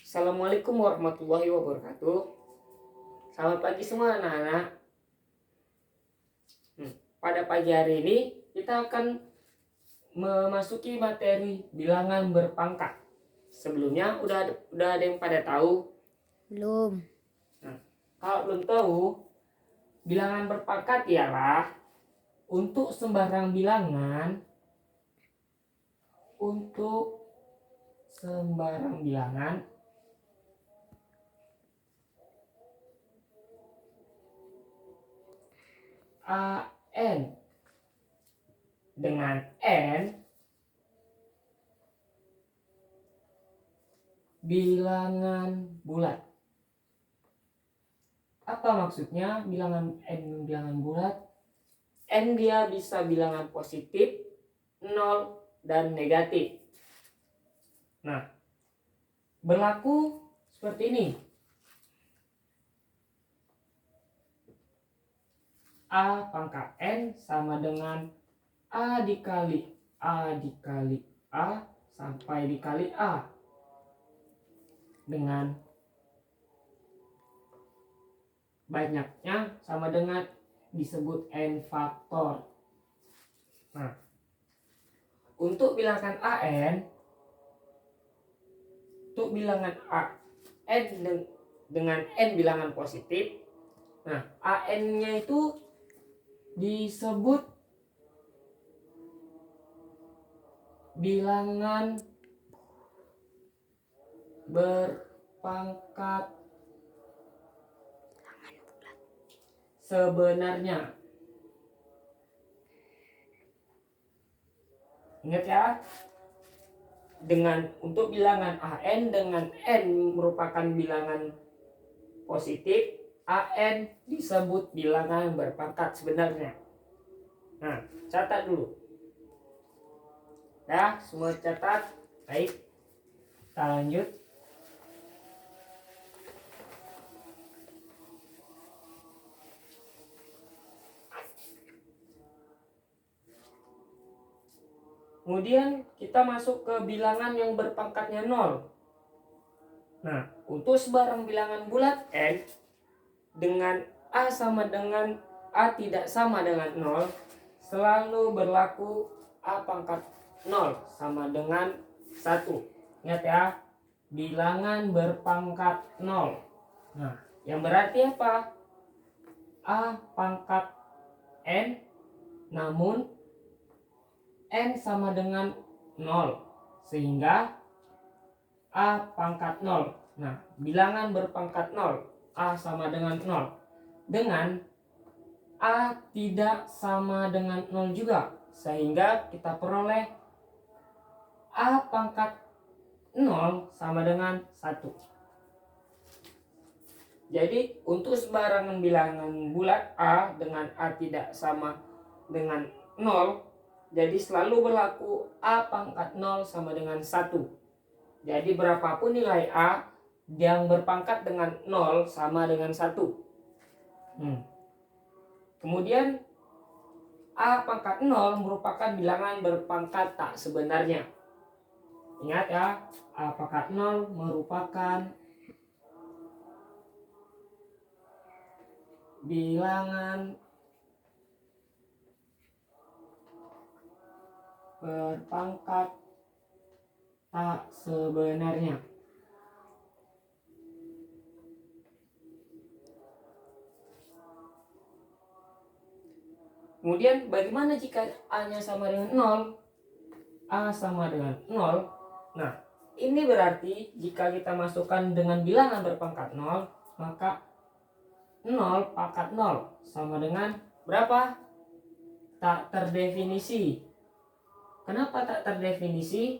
Assalamualaikum warahmatullahi wabarakatuh. Selamat pagi semua anak-anak. Pada pagi hari ini kita akan memasuki materi bilangan berpangkat. Sebelumnya udah ada yang pada tahu? Belum. Nah, kalau belum tahu, bilangan berpangkat ialah untuk sembarang bilangan AN dengan N bilangan bulat. Apa maksudnya bilangan N bilangan bulat? N dia bisa bilangan positif, 0, dan negatif. Nah, berlaku seperti ini. A pangkat N sama dengan A dikali A dikali A sampai dikali A dengan banyaknya sama dengan disebut N faktor. Nah, untuk bilangan N dengan N bilangan positif, nah AN-nya itu disebut bilangan berpangkat sebenarnya. Ingat ya, untuk bilangan AN dengan N merupakan bilangan positif, AN disebut bilangan berpangkat sebenarnya. Nah, catat dulu. Ya, semua catat. Baik, kita lanjut. Kemudian kita masuk ke bilangan yang berpangkatnya 0. Nah, untuk sebarang bilangan bulat N dengan A sama dengan A tidak sama dengan 0, selalu berlaku A pangkat 0 sama dengan 1. Ingat ya, bilangan berpangkat 0. Nah, yang berarti apa? A pangkat N namun N sama dengan 0, sehingga A pangkat 0. Nah, bilangan berpangkat 0, A sama dengan 0, dengan A tidak sama dengan 0 juga, sehingga kita peroleh A pangkat 0 sama dengan 1. Jadi untuk sembarangan bilangan bulat A dengan A tidak sama dengan 0, jadi selalu berlaku A pangkat 0 sama dengan 1. Jadi berapapun nilai A yang berpangkat dengan 0 sama dengan 1. Kemudian A pangkat 0 merupakan bilangan berpangkat tak sebenarnya. Ingat ya, A pangkat 0 merupakan bilangan berpangkat tak sebenarnya. Kemudian bagaimana jika A-nya sama dengan 0? A sama dengan 0. Nah, ini berarti jika kita masukkan dengan bilangan berpangkat 0, maka 0 pangkat 0 sama dengan berapa? Tak terdefinisi. Kenapa tak terdefinisi?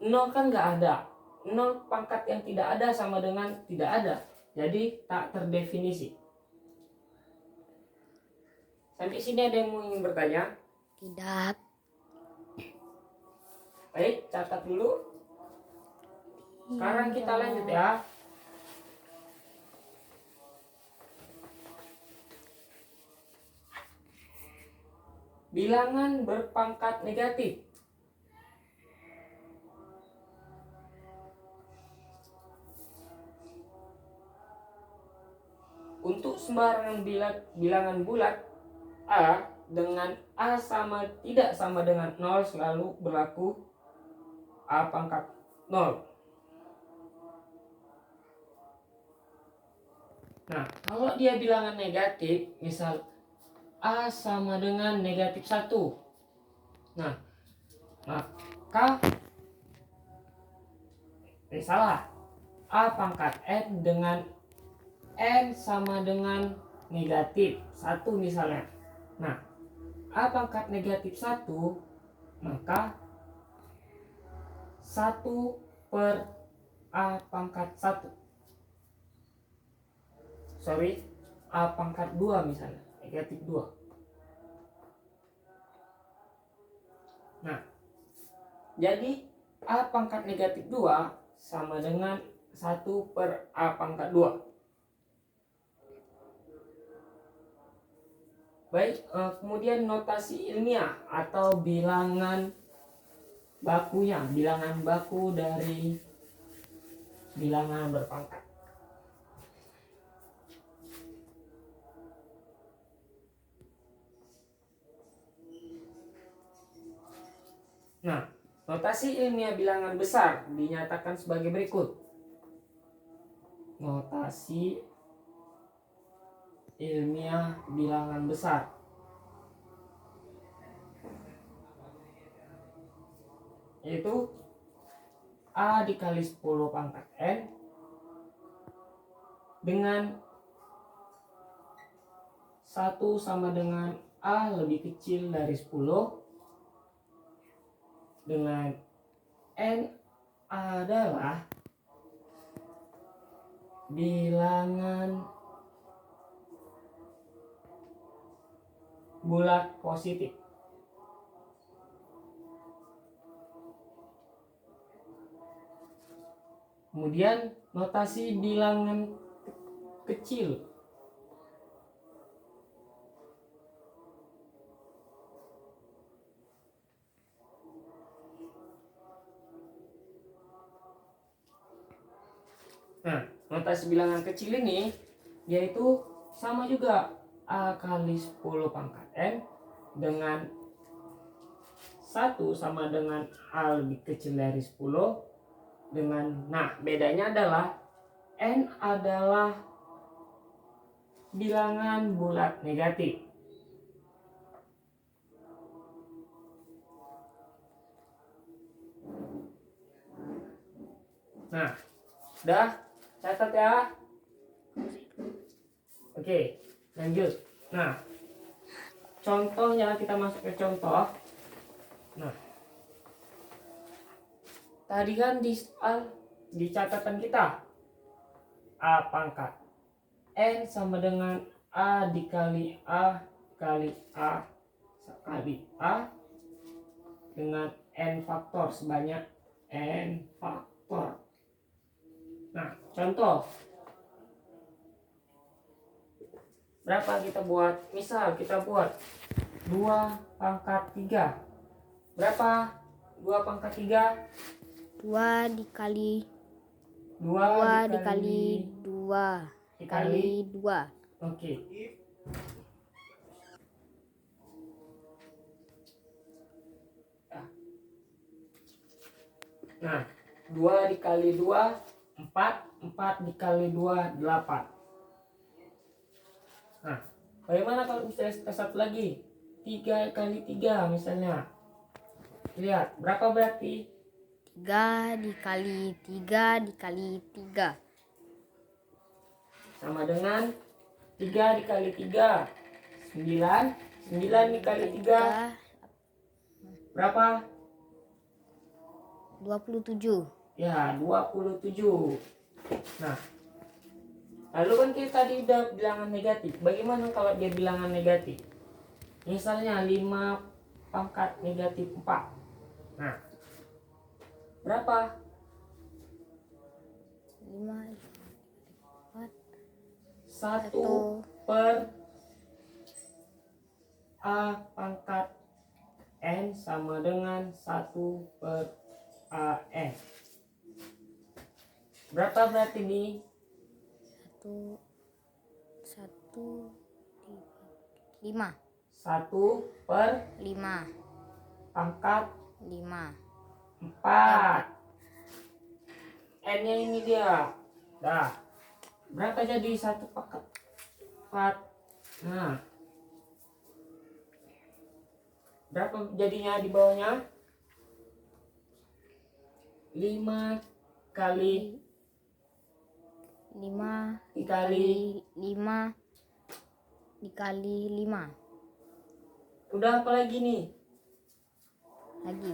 0 kan nggak ada. 0 pangkat yang tidak ada sama dengan tidak ada. Jadi tak terdefinisi. Sampai sini ada yang ingin bertanya? Tidak. Baik, catat dulu. Sekarang kita lanjut ya. Bilangan berpangkat negatif. untuk sembarangan bilangan bulat A dengan A tidak sama dengan 0 selalu berlaku A pangkat 0. Nah, kalau dia bilangan negatif, misal A sama dengan negatif 1. Nah, maka salah. A pangkat N dengan N sama dengan negatif 1 misalnya. Nah, A pangkat negatif 1, maka 1 per A pangkat 1. Sorry, A pangkat 2 misalnya, negatif 2. Nah, jadi A pangkat negatif 2 sama dengan 1 per A pangkat 2. Baik, kemudian notasi ilmiah atau bilangan bakunya, bilangan baku dari bilangan berpangkat. Nah, notasi ilmiah bilangan besar dinyatakan sebagai berikut. Notasi ilmiah bilangan besar. Yaitu A dikali 10 pangkat N dengan 1 sama dengan A lebih kecil dari 10 dengan N adalah bilangan bulat positif. Kemudian notasi bilangan kecil. Nah, notasi bilangan kecil ini yaitu sama juga A kali 10 pangkat N dengan 1 sama dengan A lebih kecil dari 10 dengan, nah bedanya adalah N adalah bilangan bulat negatif. Nah, udah catat ya. Oke, lanjut. Nah, contohnya kita masuk ke contoh. Nah, tadi kan di catatan kita A pangkat N sama dengan A dikali A kali A kali A dengan N faktor sebanyak N faktor. Nah, contoh berapa kita buat? Misal kita buat 2 pangkat 3. Berapa 2 pangkat 3? 2 dikali 2 dikali 2 dikali 2. Oke. Nah, 2 dikali 2 4, 4 dikali 2 8. Nah, bagaimana kalau misalnya kita satu lagi 3 kali 3 misalnya. Lihat, berapa berarti? 3 dikali 3 dikali 3 Sama dengan 3 dikali 3 9. 9 dikali 3 berapa? 27. Ya, 27. Nah, lalu kan kita tadi udah bilangan negatif. Bagaimana kalau dia bilangan negatif? Misalnya 5 pangkat negatif 4. Nah, berapa? 5 1 per A pangkat N sama dengan 1 per AN. Berapa berarti ini? 1 5. 1 per 5. pangkat 5. 4. N-nya ini dia. Dah. Berapa jadi 1 pangkat 4? Nah. Berapa jadinya di bawahnya? 5 kali 5 dikali 5 dikali 5. udah apa lagi nih? Lagi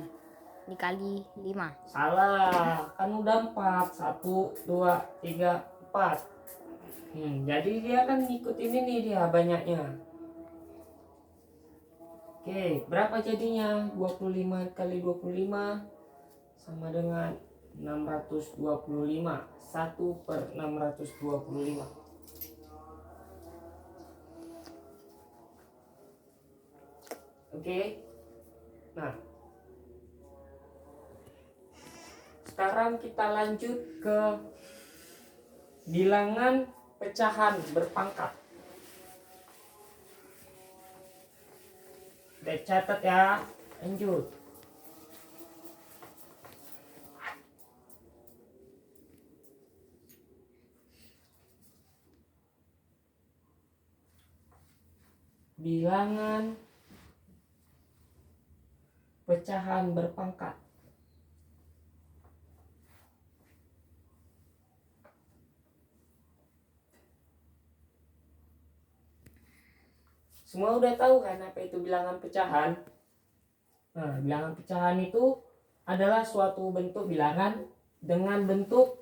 dikali 5. Salah, kan udah 4. 1 2 3 4. Jadi dia kan ngikutin ini dia banyaknya. Oke, berapa jadinya? 25 kali 25 sama dengan 625. 1 per 625. Oke. Nah, sekarang kita lanjut ke bilangan pecahan berpangkat. Udah catat ya. Lanjut. Bilangan pecahan berpangkat. Semua udah tahu kan apa itu bilangan pecahan? Nah, bilangan pecahan itu adalah suatu bentuk bilangan dengan bentuk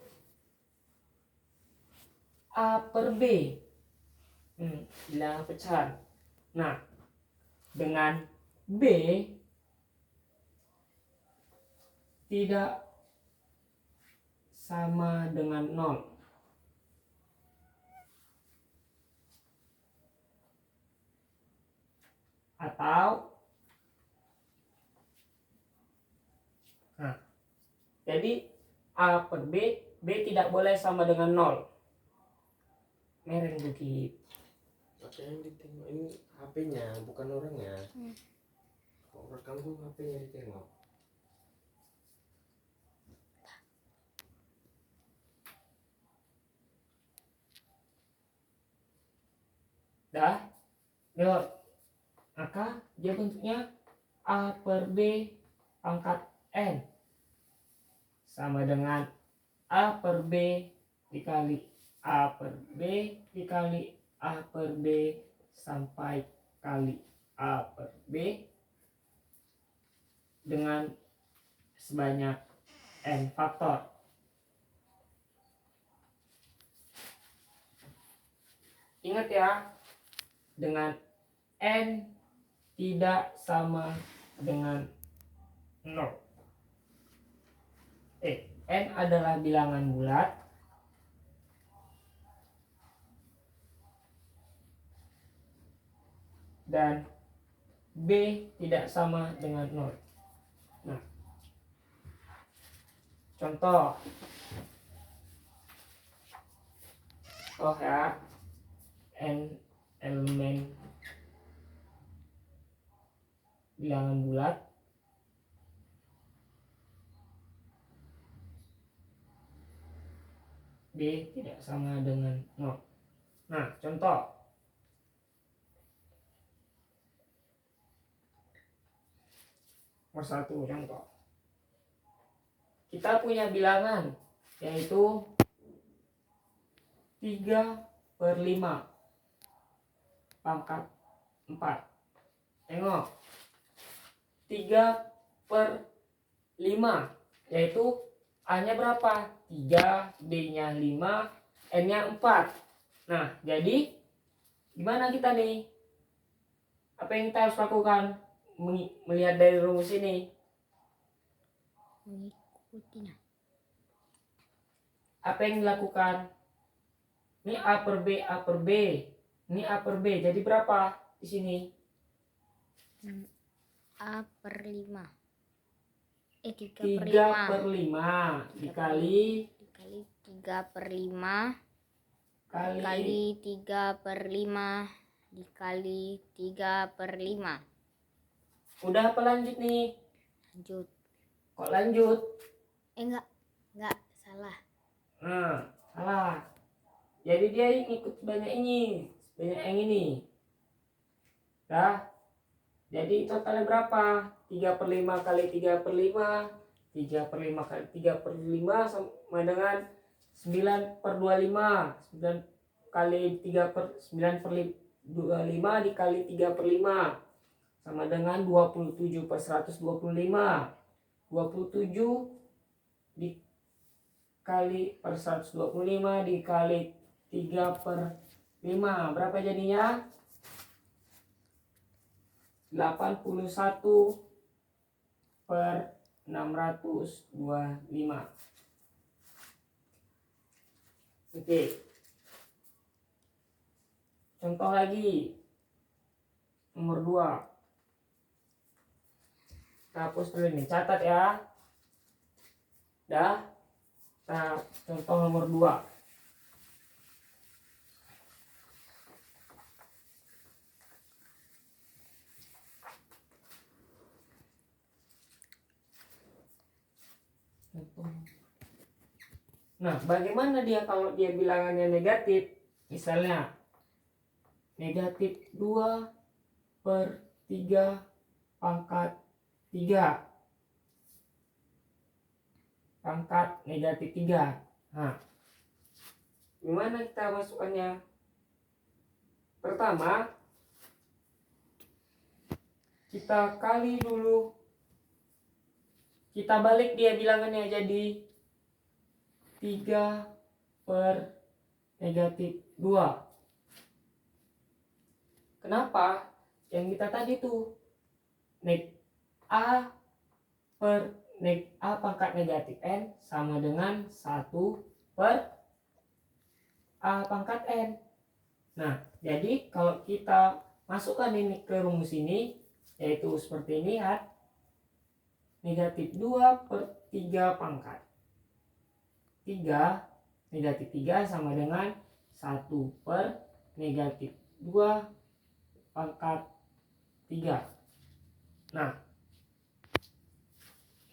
A per B. Bilangan pecahan. Nah, dengan B tidak sama dengan 0. Atau jadi A per B, B tidak boleh sama dengan 0. Mereng bukit. Pakai yang ditengok ini HP-nya, bukan orangnya. Kalau rekam tuh HP-nya ditengok. Dah, yuk. Maka dia bentuknya A per B pangkat N sama dengan A per B dikali A per B dikali A per B sampai kali A per B dengan sebanyak N faktor. Ingat ya, dengan N tidak sama dengan 0. N adalah bilangan bulat dan B tidak sama dengan 0. Nah, contoh ya, N elemen bilangan bulat B tidak sama dengan 0. Nah, contoh nomor 1 contoh. Kita punya bilangan yaitu 3 per 5 pangkat 4. Tengok, 3 per 5 yaitu A nya berapa? 3, B nya 5, N nya 4. Nah, jadi gimana kita nih? Apa yang kita harus lakukan melihat dari rumus ini? Mengikuti. Apa yang dilakukan? Ini A per B, A per B. Ini A per B. Jadi berapa di sini? A per 5. 3 per 3 per 5 5 dikali 3 per 5 kali kali 3 per 5 dikali 3/5. Udah apa lanjut nih? Lanjut. Kok lanjut? Enggak, salah. Nah, salah. Jadi dia ikut sebanyak ini, sebanyak yang ini. Dah. Jadi totalnya berapa? 3/5 kali 3/5, 3/5 kali 3/5 sama dengan 9/25. 9 kali 9/25 dikali 3/5 sama dengan 27/125. 27 dikali per 125 dikali 3/5. Berapa jadinya? 81/625. Oke. Contoh lagi. Nomor 2. Kita hapus dulu nih, catat ya. Dah. Nah, contoh nomor 2. Nah, bagaimana dia kalau dia bilangannya negatif? Misalnya negatif 2/3 pangkat 3 pangkat negatif 3. Nah, gimana kita masukkannya? Pertama, kita kali dulu, kita balik dia bilangannya jadi 3/-2. Kenapa? Yang kita tadi tuh A pangkat negatif N sama dengan 1/A pangkat N. Nah, jadi kalau kita masukkan ini ke rumus ini, yaitu seperti ini, lihat. Negatif 2/3 pangkat 3, negatif 3 sama dengan 1/-2 pangkat 3. Nah,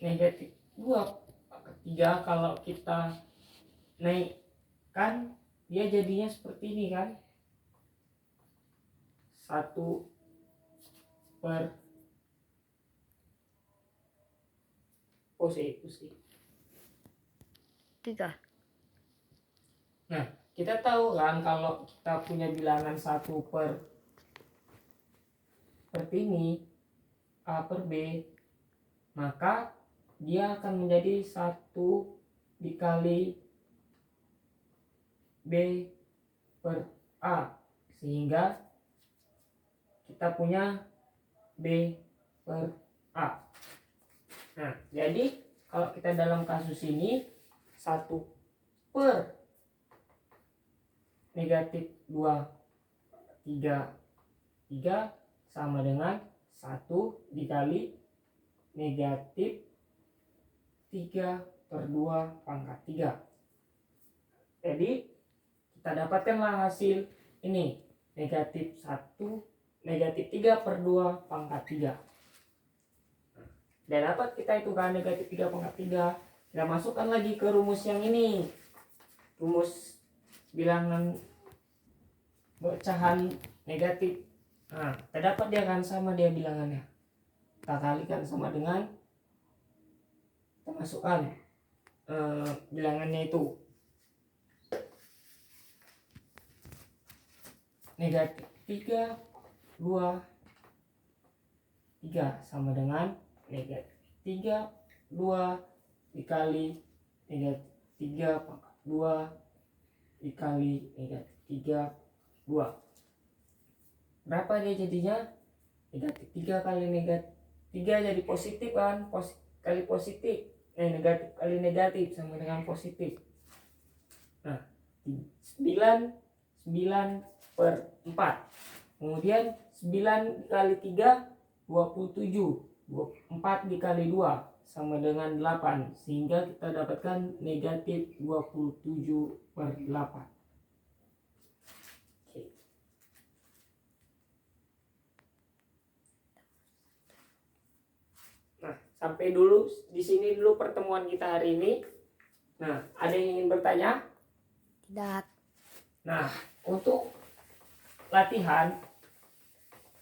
negatif 2/3 kalau kita naikkan, dia jadinya seperti ini kan. 1 per pusing. 3. Nah, kita tahu kan kalau kita punya bilangan 1 per ini A per B, maka dia akan menjadi 1 dikali B per A, sehingga kita punya B per A. Nah, jadi kalau kita dalam kasus ini 1 per negatif 2/3 sama dengan 1 dikali negatif 3/2 pangkat 3. Jadi kita dapatkanlah hasil ini, negatif 3/2 pangkat 3. Dan dapat kita itu kan negatif 3 pangkat 3. Kita masukkan lagi ke rumus yang ini, rumus bilangan pecahan negatif. Nah, kita dapat dia kan sama dia bilangannya, kita kalikan sama dengan, kita masukkan bilangannya itu negatif 3/2/3 sama dengan negatif 3/2 dikali negatif 3 pangkat 2 dikali negatif 3/2. Berapa dia jadinya? Negatif 3 kali negatif 3 jadi positif kan, kali positif, negatif kali negatif sama dengan positif. Nah, 9/4. Kemudian 9 kali 3 27, 4 dikali 2 sama dengan 8, sehingga kita dapatkan negatif 27/8. Oke. sampai dulu di sini dulu pertemuan kita hari ini. Nah, ada yang ingin bertanya? Tidak. Nah, untuk latihan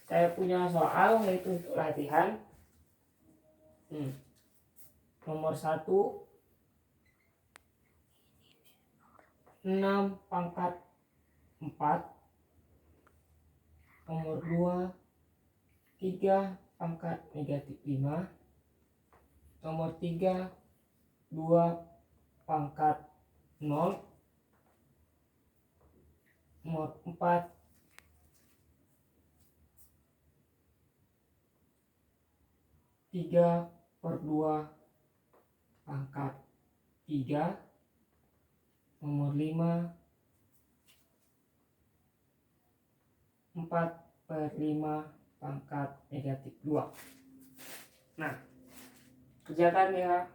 saya punya soal yaitu untuk latihan. Nomor 1, 6 pangkat 4. Nomor 2, 3 pangkat negatif 5. Nomor 3, 2 pangkat 0. Nomor 4, 3/2 pangkat 3. Nomor 5, 4/5 pangkat negatif 2. Nah, kerjakan ya.